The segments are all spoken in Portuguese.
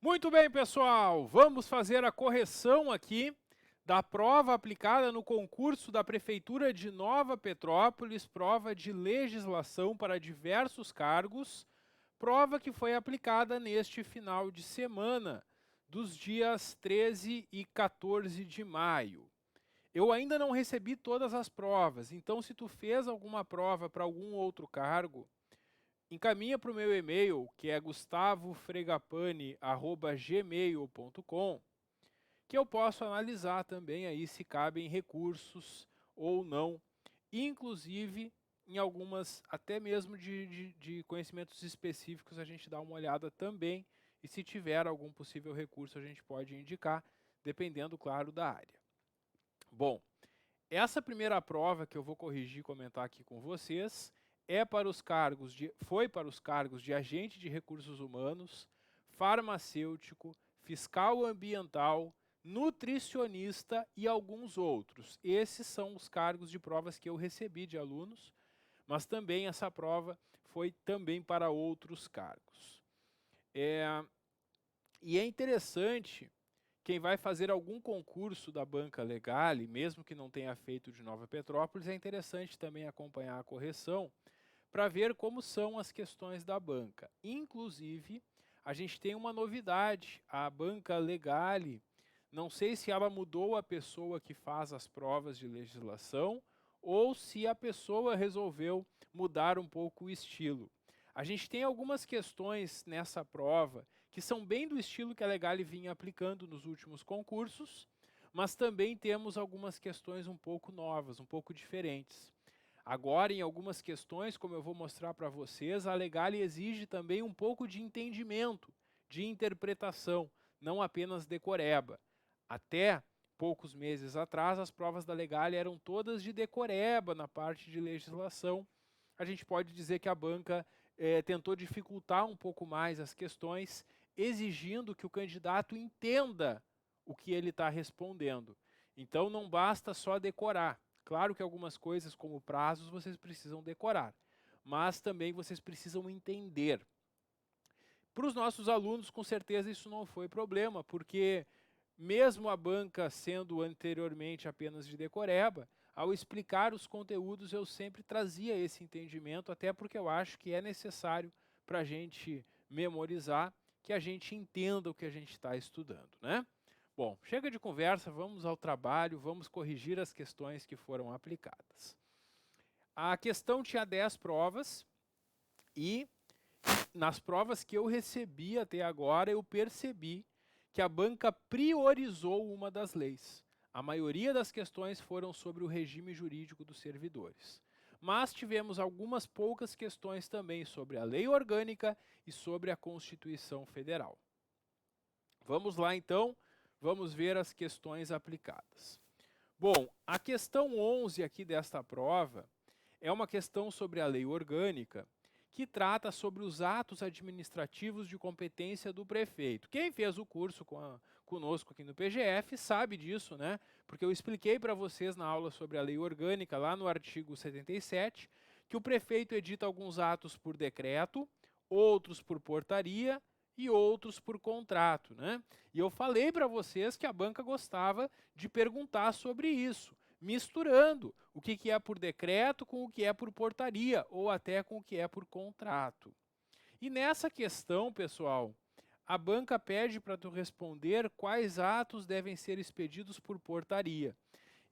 Muito bem, pessoal, vamos fazer a correção aqui da prova aplicada no concurso da Prefeitura de Nova Petrópolis, prova de legislação para diversos cargos, prova que foi aplicada neste final de semana, dos dias 13 e 14 de maio. Eu ainda não recebi todas as provas, então se tu fez alguma prova para algum outro cargo, encaminha para o meu e-mail, que é gustavofregapane@gmail.com, que eu posso analisar também aí se cabem recursos ou não, inclusive em algumas, até mesmo de conhecimentos específicos, a gente dá uma olhada também, e se tiver algum possível recurso a gente pode indicar, dependendo, claro, da área. Bom, essa primeira prova que eu vou corrigir e comentar aqui com vocês foi para os cargos de agente de recursos humanos, farmacêutico, fiscal ambiental, nutricionista e alguns outros. Esses são os cargos de provas que eu recebi de alunos, mas também essa prova foi também para outros cargos. E é interessante, quem vai fazer algum concurso da Banca Legale, mesmo que não tenha feito de Nova Petrópolis, é interessante também acompanhar a correção para ver como são as questões da banca. Inclusive, a gente tem uma novidade, a Banca Legale, não sei se ela mudou a pessoa que faz as provas de legislação ou se a pessoa resolveu mudar um pouco o estilo. A gente tem algumas questões nessa prova que são bem do estilo que a Legale vinha aplicando nos últimos concursos, mas também temos algumas questões um pouco novas, um pouco diferentes. Agora, em algumas questões, como eu vou mostrar para vocês, a Legale exige também um pouco de entendimento, de interpretação, não apenas decoreba. Até poucos meses atrás, as provas da Legale eram todas de decoreba na parte de legislação. A gente pode dizer que a banca tentou dificultar um pouco mais as questões, exigindo que o candidato entenda o que ele está respondendo. Então, não basta só decorar. Claro que algumas coisas, como prazos, vocês precisam decorar, mas também vocês precisam entender. Para os nossos alunos, com certeza, isso não foi problema, porque mesmo a banca sendo anteriormente apenas de decoreba, ao explicar os conteúdos eu sempre trazia esse entendimento, até porque eu acho que é necessário para a gente memorizar, que a gente entenda o que a gente está estudando, né? Bom, chega de conversa, vamos ao trabalho, vamos corrigir as questões que foram aplicadas. A questão tinha 10 provas e nas provas que eu recebi até agora, eu percebi que a banca priorizou uma das leis. A maioria das questões foram sobre o regime jurídico dos servidores. Mas tivemos algumas poucas questões também sobre a lei orgânica e sobre a Constituição Federal. Vamos lá então, vamos ver as questões aplicadas. Bom, a questão 11 aqui desta prova é uma questão sobre a lei orgânica, que trata sobre os atos administrativos de competência do prefeito. Quem fez o curso conosco aqui no PGF sabe disso, né? Porque eu expliquei para vocês na aula sobre a lei orgânica, lá no artigo 77, que o prefeito edita alguns atos por decreto, outros por portaria e outros por contrato, né? E eu falei para vocês que a banca gostava de perguntar sobre isso, misturando o que é por decreto com o que é por portaria, ou até com o que é por contrato. E nessa questão, pessoal, a banca pede para tu responder quais atos devem ser expedidos por portaria.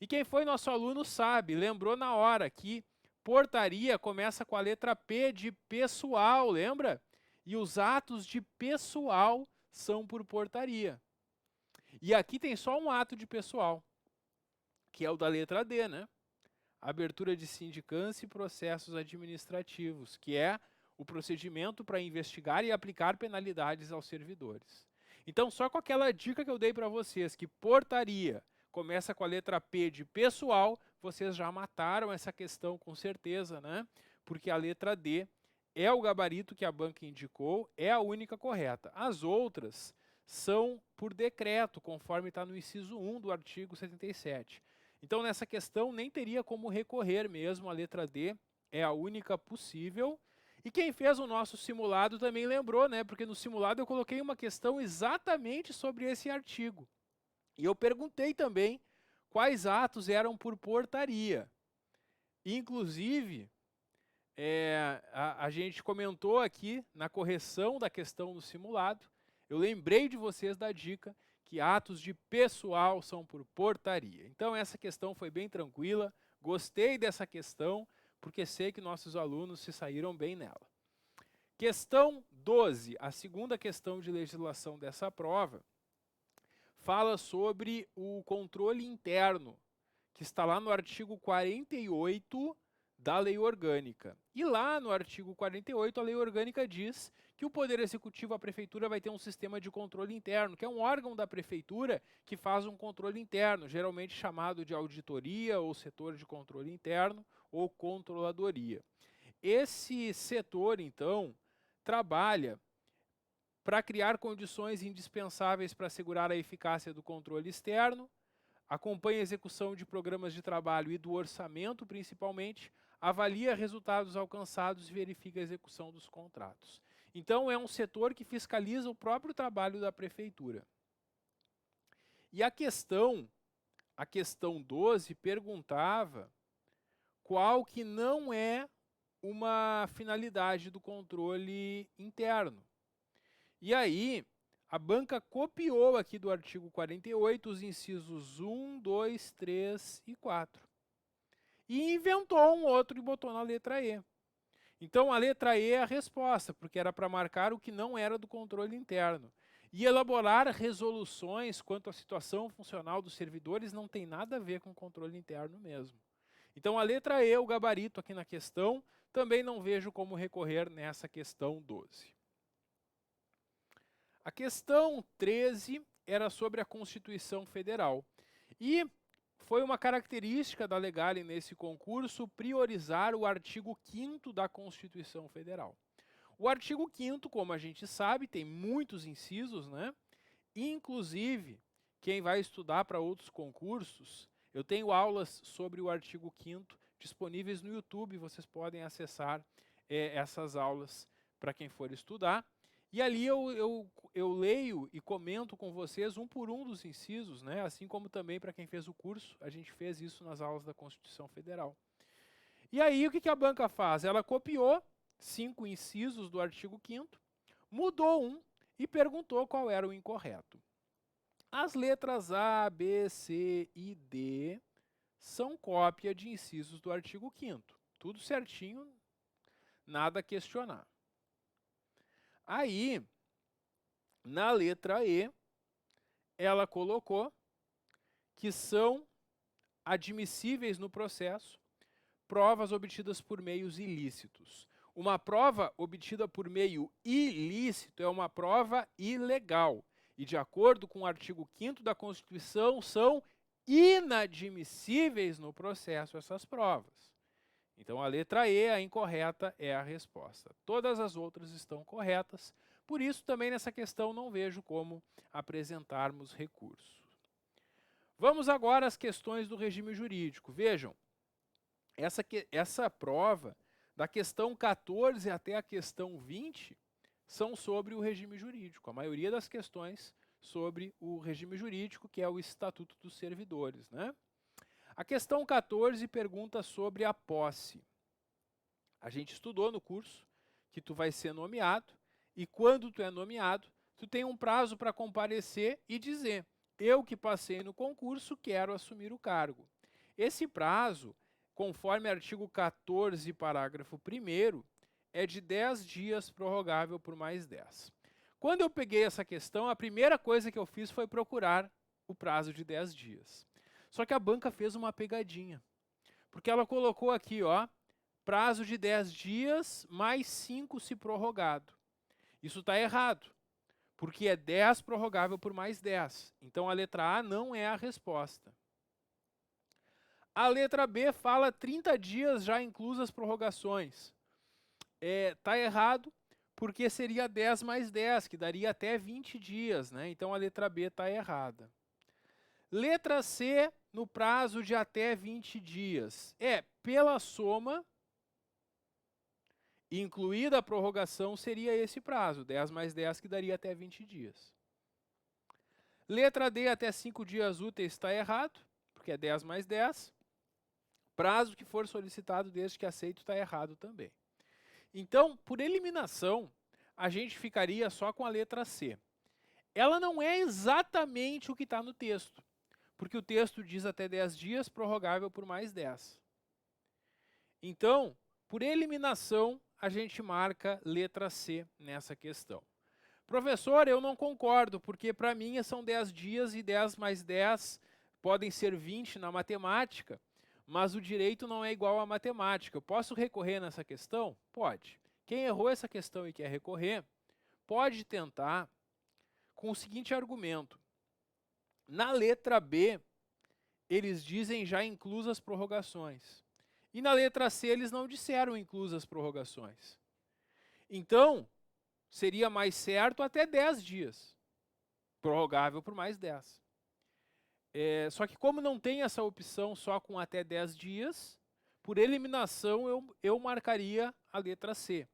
E quem foi nosso aluno sabe, lembrou na hora que portaria começa com a letra P de pessoal, lembra? E os atos de pessoal são por portaria. E aqui tem só um ato de pessoal, que é o da letra D, né? Abertura de sindicância e processos administrativos, que é o procedimento para investigar e aplicar penalidades aos servidores. Então, só com aquela dica que eu dei para vocês, que portaria começa com a letra P de pessoal, vocês já mataram essa questão com certeza, né? Porque a letra D é o gabarito que a banca indicou, é a única correta. As outras são por decreto, conforme está no inciso 1 do artigo 77. Então, nessa questão, nem teria como recorrer mesmo, a letra D é a única possível. E quem fez o nosso simulado também lembrou, né? Porque no simulado eu coloquei uma questão exatamente sobre esse artigo. E eu perguntei também quais atos eram por portaria. Inclusive, a gente comentou aqui na correção da questão no simulado, eu lembrei de vocês da dica que atos de pessoal são por portaria. Então essa questão foi bem tranquila, gostei dessa questão, porque sei que nossos alunos se saíram bem nela. Questão 12, a segunda questão de legislação dessa prova, fala sobre o controle interno, que está lá no artigo 48 da Lei Orgânica. E lá no artigo 48, a Lei Orgânica diz que o Poder Executivo, a Prefeitura, vai ter um sistema de controle interno, que é um órgão da Prefeitura que faz um controle interno, geralmente chamado de auditoria ou setor de controle interno ou controladoria. Esse setor, então, trabalha para criar condições indispensáveis para assegurar a eficácia do controle externo, acompanha a execução de programas de trabalho e do orçamento, principalmente, avalia resultados alcançados e verifica a execução dos contratos. Então, é um setor que fiscaliza o próprio trabalho da prefeitura. E a questão 12, perguntava qual que não é uma finalidade do controle interno. E aí, a banca copiou aqui do artigo 48 os incisos 1, 2, 3 e 4. E inventou um outro e botou na letra E. Então, a letra E é a resposta, porque era para marcar o que não era do controle interno. E elaborar resoluções quanto à situação funcional dos servidores não tem nada a ver com controle interno mesmo. Então, a letra E, o gabarito aqui na questão, também não vejo como recorrer nessa questão 12. A questão 13 era sobre a Constituição Federal. E foi uma característica da Legale nesse concurso priorizar o artigo 5º da Constituição Federal. O artigo 5º, como a gente sabe, tem muitos incisos, né? Inclusive, quem vai estudar para outros concursos, eu tenho aulas sobre o artigo 5º disponíveis no YouTube, vocês podem acessar essas aulas para quem for estudar. E ali eu leio e comento com vocês um por um dos incisos, né? Assim como também para quem fez o curso, a gente fez isso nas aulas da Constituição Federal. E aí o que a banca faz? Ela copiou 5 incisos do artigo 5º, mudou um e perguntou qual era o incorreto. As letras A, B, C e D são cópia de incisos do artigo 5º. Tudo certinho, nada a questionar. Aí, na letra E, ela colocou que são admissíveis no processo provas obtidas por meios ilícitos. Uma prova obtida por meio ilícito é uma prova ilegal. E, de acordo com o artigo 5º da Constituição, são inadmissíveis no processo essas provas. Então, a letra E, a incorreta, é a resposta. Todas as outras estão corretas, por isso também nessa questão não vejo como apresentarmos recurso. Vamos agora às questões do regime jurídico. Vejam, essa prova, da questão 14 até a questão 20, são sobre o regime jurídico. A maioria das questões sobre o regime jurídico, que é o Estatuto dos Servidores, né? A questão 14 pergunta sobre a posse. A gente estudou no curso que tu vai ser nomeado e quando tu é nomeado, tu tem um prazo para comparecer e dizer: eu que passei no concurso quero assumir o cargo. Esse prazo, conforme artigo 14, parágrafo 1º, é de 10 dias prorrogável por mais 10. Quando eu peguei essa questão, a primeira coisa que eu fiz foi procurar o prazo de 10 dias. Só que a banca fez uma pegadinha, porque ela colocou aqui, ó, prazo de 10 dias mais 5 se prorrogado. Isso está errado, porque é 10 prorrogável por mais 10. Então a letra A não é a resposta. A letra B fala 30 dias já inclusas as prorrogações. Está errado, porque seria 10 mais 10, que daria até 20 dias, né? Então a letra B está errada. Letra C, no prazo de até 20 dias. Pela soma incluída a prorrogação, seria esse prazo, 10 mais 10, que daria até 20 dias. Letra D, até 5 dias úteis, está errado, porque é 10 mais 10. Prazo que for solicitado desde que aceito está errado também. Então, por eliminação, a gente ficaria só com a letra C. Ela não é exatamente o que está no texto, porque o texto diz até 10 dias, prorrogável por mais 10. Então, por eliminação, a gente marca letra C nessa questão. Professor, eu não concordo, porque para mim são 10 dias e 10 mais 10 podem ser 20 na matemática, mas o direito não é igual à matemática. Eu posso recorrer nessa questão? Pode. Quem errou essa questão e quer recorrer, pode tentar com o seguinte argumento. Na letra B, eles dizem já inclusas prorrogações. E na letra C, eles não disseram inclusas prorrogações. Então, seria mais certo até 10 dias, prorrogável por mais 10. Só que como não tem essa opção só com até 10 dias, por eliminação eu marcaria a letra C.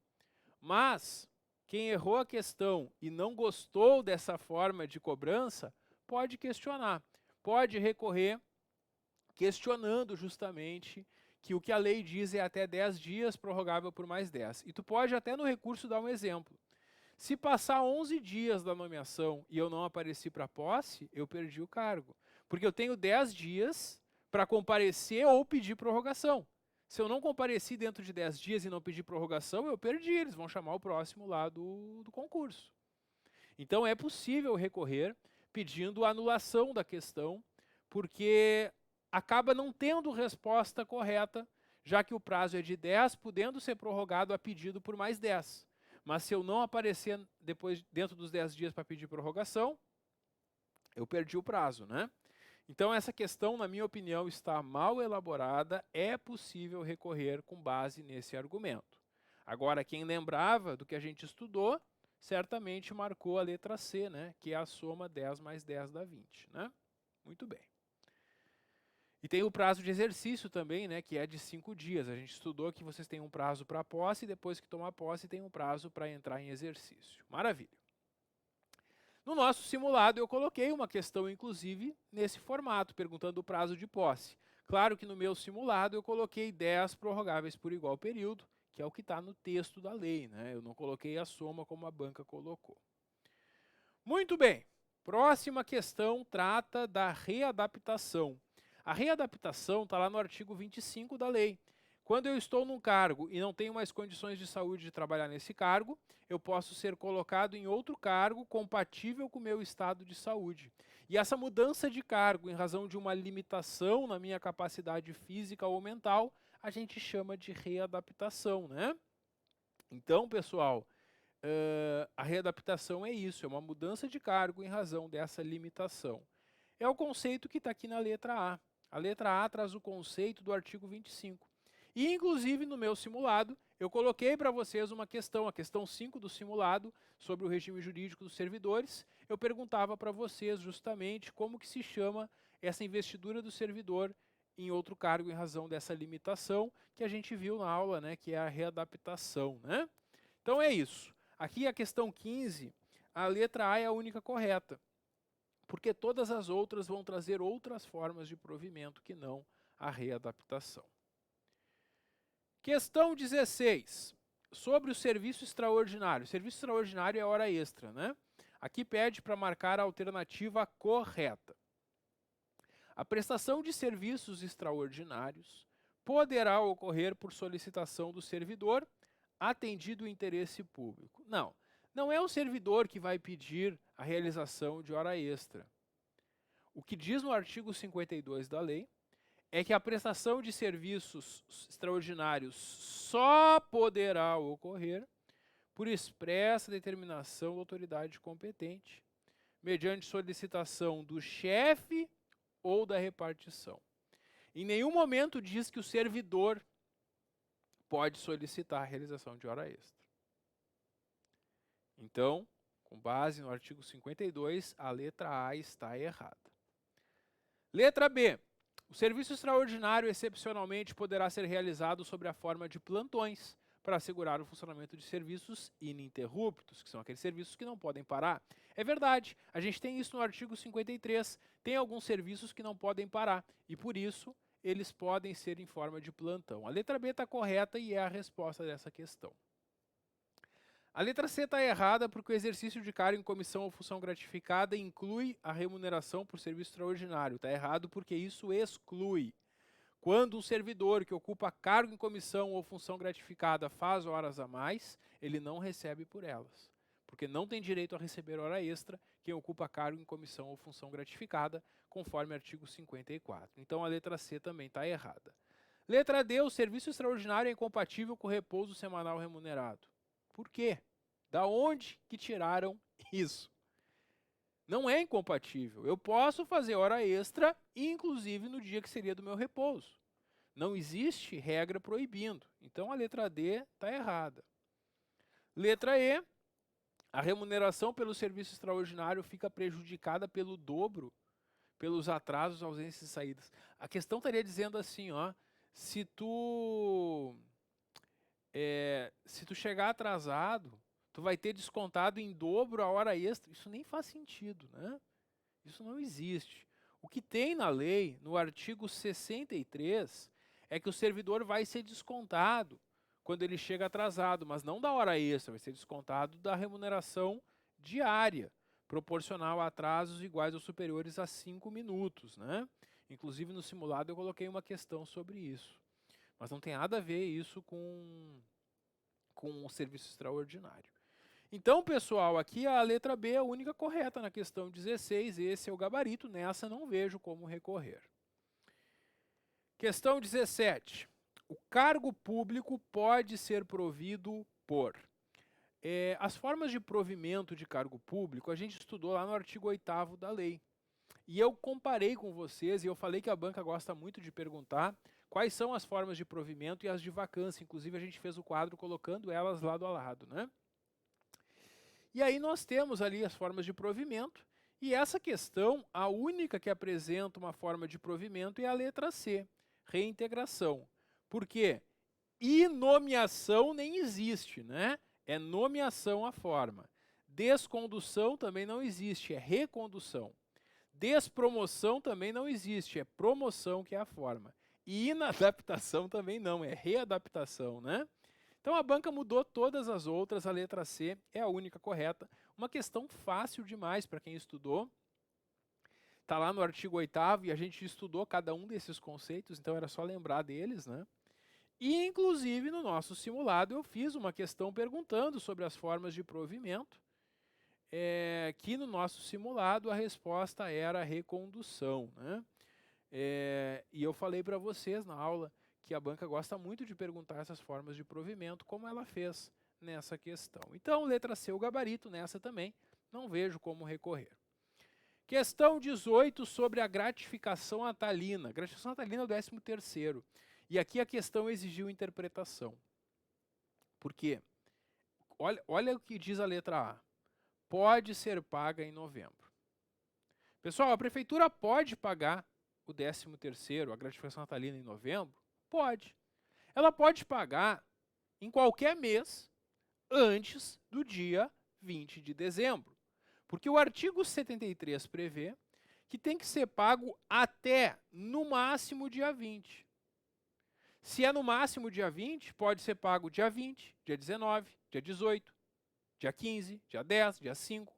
Mas quem errou a questão e não gostou dessa forma de cobrança, pode questionar, pode recorrer questionando justamente que o que a lei diz é até 10 dias, prorrogável por mais 10. E tu pode até no recurso dar um exemplo. Se passar 11 dias da nomeação e eu não apareci para posse, eu perdi o cargo. Porque eu tenho 10 dias para comparecer ou pedir prorrogação. Se eu não compareci dentro de 10 dias e não pedir prorrogação, eu perdi. Eles vão chamar o próximo lá do concurso. Então é possível recorrer pedindo a anulação da questão, porque acaba não tendo resposta correta, já que o prazo é de 10, podendo ser prorrogado a pedido por mais 10. Mas se eu não aparecer depois dentro dos 10 dias para pedir prorrogação, eu perdi o prazo, né? Então essa questão, na minha opinião, está mal elaborada, é possível recorrer com base nesse argumento. Agora, quem lembrava do que a gente estudou, certamente marcou a letra C, né? Que é a soma 10 mais 10 dá 20, né? Muito bem. E tem o prazo de exercício também, né, que é de 5 dias. A gente estudou que vocês têm um prazo para posse e depois que tomar posse tem um prazo para entrar em exercício. Maravilha. No nosso simulado eu coloquei uma questão, inclusive, nesse formato, perguntando o prazo de posse. Claro que no meu simulado eu coloquei 10 prorrogáveis por igual período, que é o que está no texto da lei, né? Eu não coloquei a soma como a banca colocou. Muito bem. Próxima questão trata da readaptação. A readaptação está lá no artigo 25 da lei. Quando eu estou num cargo e não tenho mais condições de saúde de trabalhar nesse cargo, eu posso ser colocado em outro cargo compatível com o meu estado de saúde. E essa mudança de cargo em razão de uma limitação na minha capacidade física ou mental, a gente chama de readaptação, né? Então, pessoal, a readaptação é isso, é uma mudança de cargo em razão dessa limitação. É o conceito que está aqui na letra A. A letra A traz o conceito do artigo 25. E, inclusive, no meu simulado, eu coloquei para vocês uma questão, a questão 5 do simulado, sobre o regime jurídico dos servidores. Eu perguntava para vocês justamente como que se chama essa investidura do servidor em outro cargo em razão dessa limitação que a gente viu na aula, né, que é a readaptação, né? Então é isso. Aqui a questão 15, a letra A é a única correta, porque todas as outras vão trazer outras formas de provimento que não a readaptação. Questão 16, sobre o serviço extraordinário. O serviço extraordinário é hora extra, né? Aqui pede para marcar a alternativa correta. A prestação de serviços extraordinários poderá ocorrer por solicitação do servidor, atendido o interesse público. Não é o servidor que vai pedir a realização de hora extra. O que diz no artigo 52 da lei é que a prestação de serviços extraordinários só poderá ocorrer por expressa determinação da autoridade competente, mediante solicitação do chefe ou da repartição. Em nenhum momento diz que o servidor pode solicitar a realização de hora extra. Então, com base no artigo 52, a letra A está errada. Letra B. O serviço extraordinário excepcionalmente poderá ser realizado sob a forma de plantões, para assegurar o funcionamento de serviços ininterruptos, que são aqueles serviços que não podem parar. É verdade, a gente tem isso no artigo 53, tem alguns serviços que não podem parar, e por isso eles podem ser em forma de plantão. A letra B está correta e é a resposta dessa questão. A letra C está errada porque o exercício de cargo em comissão ou função gratificada inclui a remuneração por serviço extraordinário. Está errado porque isso exclui. Quando um servidor que ocupa cargo em comissão ou função gratificada faz horas a mais, ele não recebe por elas, porque não tem direito a receber hora extra quem ocupa cargo em comissão ou função gratificada, conforme artigo 54. Então a letra C também está errada. Letra D, o serviço extraordinário é incompatível com o repouso semanal remunerado. Por quê? Da onde que tiraram isso? Não é incompatível. Eu posso fazer hora extra, inclusive no dia que seria do meu repouso. Não existe regra proibindo. Então a letra D está errada. Letra E, a remuneração pelo serviço extraordinário fica prejudicada pelo dobro, pelos atrasos, ausências e saídas. A questão estaria dizendo assim, ó, se tu chegar atrasado, tu vai ter descontado em dobro a hora extra. Isso nem faz sentido, né? Isso não existe. O que tem na lei, no artigo 63, é que o servidor vai ser descontado quando ele chega atrasado, mas não da hora extra, vai ser descontado da remuneração diária, proporcional a atrasos iguais ou superiores a 5 minutos, né? Inclusive no simulado eu coloquei uma questão sobre isso. Mas não tem nada a ver isso com o serviço extraordinário. Então, pessoal, aqui a letra B é a única correta na questão 16, esse é o gabarito, nessa não vejo como recorrer. Questão 17. O cargo público pode ser provido por... as formas de provimento de cargo público a gente estudou lá no artigo 8º da lei. E eu comparei com vocês e eu falei que a banca gosta muito de perguntar quais são as formas de provimento e as de vacância. Inclusive a gente fez o quadro colocando elas lado a lado, né? E aí nós temos ali as formas de provimento, e essa questão, a única que apresenta uma forma de provimento é a letra C, reintegração. Por quê? Inomeação nem existe, né? É nomeação a forma. Descondução também não existe, é recondução. Despromoção também não existe, é promoção que é a forma. E inadaptação também não, é readaptação, né? Então a banca mudou todas as outras, a letra C é a única correta. Uma questão fácil demais para quem estudou. Está lá no artigo 8º e a gente estudou cada um desses conceitos, então era só lembrar deles, né? E inclusive no nosso simulado eu fiz uma questão perguntando sobre as formas de provimento, que no nosso simulado a resposta era recondução, né? E eu falei para vocês na aula que a banca gosta muito de perguntar essas formas de provimento, como ela fez nessa questão. Então, letra C, o gabarito, nessa também, não vejo como recorrer. Questão 18 sobre a gratificação natalina. Gratificação natalina é o 13º. E aqui a questão exigiu interpretação. Por quê? Olha o que diz a letra A. Pode ser paga em novembro. Pessoal, a prefeitura pode pagar o 13º, a gratificação natalina em novembro? Pode. Ela pode pagar em qualquer mês antes do dia 20 de dezembro. Porque o artigo 73 prevê que tem que ser pago até, no máximo, dia 20. Se é no máximo dia 20, pode ser pago dia 20, dia 19, dia 18, dia 15, dia 10, dia 5,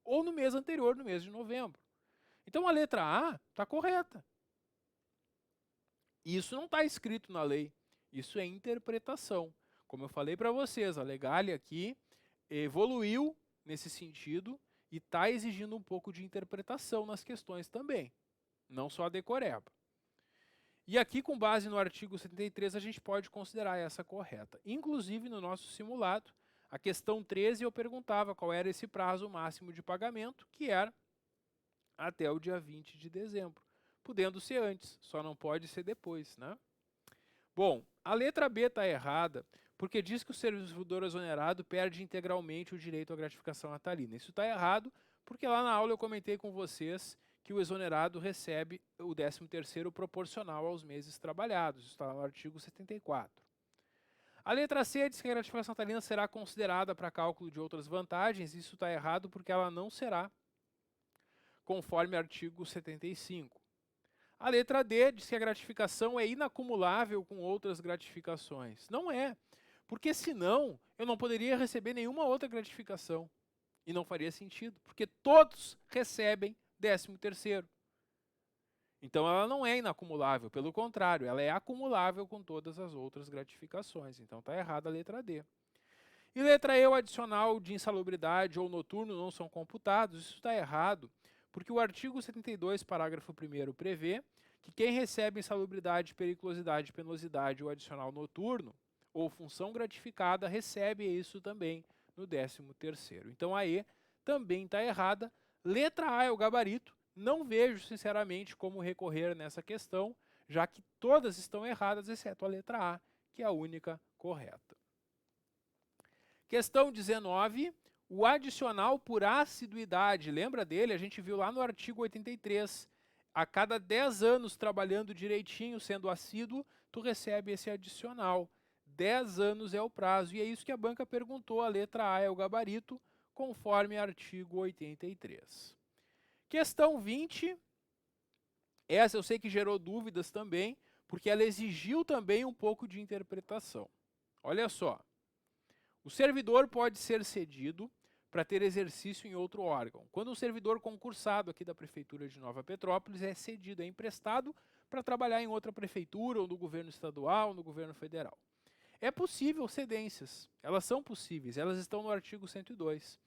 ou no mês anterior, no mês de novembro. Então a letra A está correta. Isso não está escrito na lei, isso é interpretação. Como eu falei para vocês, a Legália aqui evoluiu nesse sentido e está exigindo um pouco de interpretação nas questões também, não só a decoreba. E aqui, com base no artigo 73, a gente pode considerar essa correta. Inclusive, no nosso simulado, a questão 13 eu perguntava qual era esse prazo máximo de pagamento, que era até o dia 20 de dezembro. Podendo ser antes, só não pode ser depois, né? Bom, a letra B está errada, porque diz que o servidor exonerado perde integralmente o direito à gratificação natalina. Isso está errado, porque lá na aula eu comentei com vocês que o exonerado recebe o 13º proporcional aos meses trabalhados. Isso está lá no artigo 74. A letra C diz que a gratificação natalina será considerada para cálculo de outras vantagens. Isso está errado porque ela não será, conforme artigo 75. A letra D diz que a gratificação é inacumulável com outras gratificações. Não é, porque senão eu não poderia receber nenhuma outra gratificação. E não faria sentido, porque todos recebem 13º. Então ela não é inacumulável, pelo contrário, ela é acumulável com todas as outras gratificações. Então está errada a letra D. E letra E, o adicional de insalubridade ou noturno não são computados. Isso está errado, porque o artigo 72, parágrafo 1º, prevê que quem recebe insalubridade, periculosidade, penosidade ou adicional noturno, ou função gratificada, recebe isso também no 13º. Então a E também está errada. Letra A é o gabarito. Não vejo, sinceramente, como recorrer nessa questão, já que todas estão erradas, exceto a letra A, que é a única correta. Questão 19, o adicional por assiduidade. Lembra dele? A gente viu lá no artigo 83. A cada 10 anos trabalhando direitinho, sendo assíduo, tu recebe esse adicional. 10 anos é o prazo. E é isso que a banca perguntou. A letra A é o gabarito, conforme artigo 83. Questão 20. Essa eu sei que gerou dúvidas também, porque ela exigiu também um pouco de interpretação. Olha só. O servidor pode ser cedido para ter exercício em outro órgão. Quando um servidor concursado aqui da Prefeitura de Nova Petrópolis é cedido, é emprestado para trabalhar em outra prefeitura, ou no governo estadual, ou no governo federal. É possível cedências, elas são possíveis, elas estão no artigo 102.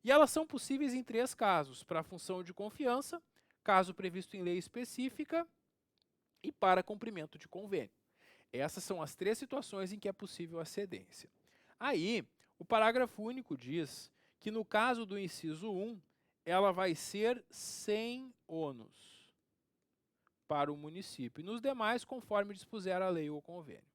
E elas são possíveis em 3 casos: para função de confiança, caso previsto em lei específica, e para cumprimento de convênio. Essas são as 3 situações em que é possível a cedência. Aí, o parágrafo único diz que no caso do inciso 1, ela vai ser sem ônus para o município, e nos demais, conforme dispuser a lei ou o convênio.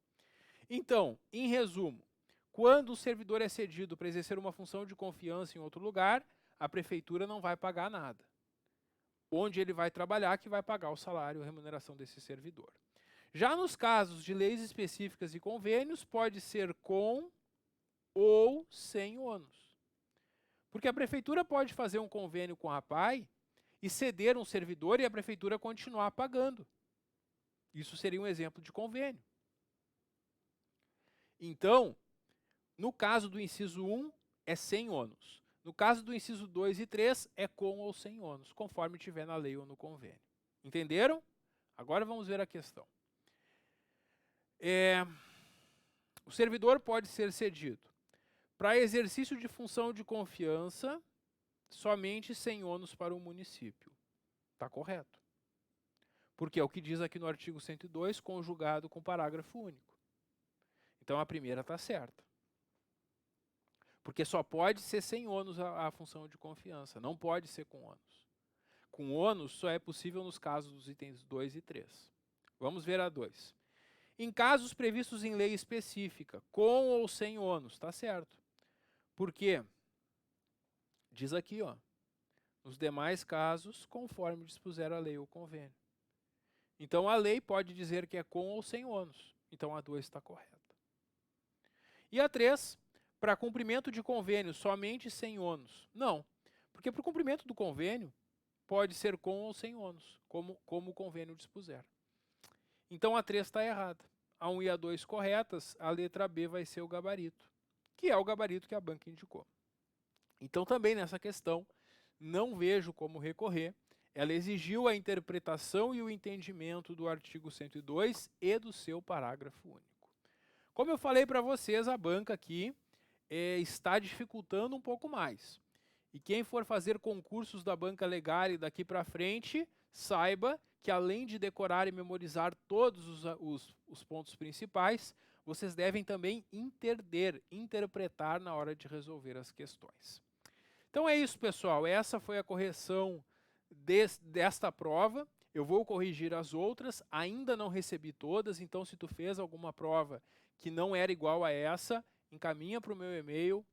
Então, em resumo, quando o servidor é cedido para exercer uma função de confiança em outro lugar, a prefeitura não vai pagar nada. Onde ele vai trabalhar, que vai pagar o salário e a remuneração desse servidor. Já nos casos de leis específicas e convênios, pode ser com ou sem ônus. Porque a prefeitura pode fazer um convênio com a APAI e ceder um servidor e a prefeitura continuar pagando. Isso seria um exemplo de convênio. Então, no caso do inciso 1, é sem ônus. No caso do inciso 2 e 3, é com ou sem ônus, conforme tiver na lei ou no convênio. Entenderam? Agora vamos ver a questão. O servidor pode ser cedido para exercício de função de confiança, somente sem ônus para o município. Está correto. Porque é o que diz aqui no artigo 102, conjugado com o parágrafo único. Então a primeira está certa. Porque só pode ser sem ônus a função de confiança, não pode ser com ônus. Com ônus só é possível nos casos dos itens 2 e 3. Vamos ver a 2. Em casos previstos em lei específica, com ou sem ônus, está certo. Por quê? Diz aqui, ó, nos demais casos, conforme dispuser a lei ou convênio. Então a lei pode dizer que é com ou sem ônus. Então a 2 está correta. E a 3, para cumprimento de convênio somente sem ônus. Não, porque para o cumprimento do convênio pode ser com ou sem ônus, como o convênio dispuser. Então a 3 está errada. A 1 e a 2 corretas, a letra B vai ser o gabarito, que é o gabarito que a banca indicou. Então também nessa questão, não vejo como recorrer. Ela exigiu a interpretação e o entendimento do artigo 102 e do seu parágrafo único. Como eu falei para vocês, a banca aqui está dificultando um pouco mais. E quem for fazer concursos da banca legal daqui para frente, saiba que além de decorar e memorizar todos os pontos principais, vocês devem também interpretar na hora de resolver as questões. Então é isso, pessoal. Essa foi a correção desta prova. Eu vou corrigir as outras. Ainda não recebi todas, então se tu fez alguma prova que não era igual a essa, encaminha para o meu e-mail.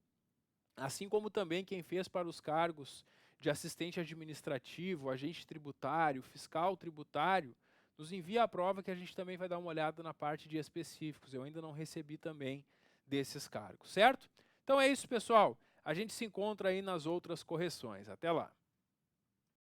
Assim como também quem fez para os cargos de assistente administrativo, agente tributário, fiscal tributário, nos envia a prova que a gente também vai dar uma olhada na parte de específicos. Eu ainda não recebi também desses cargos, certo? Então é isso, pessoal. A gente se encontra aí nas outras correções. Até lá.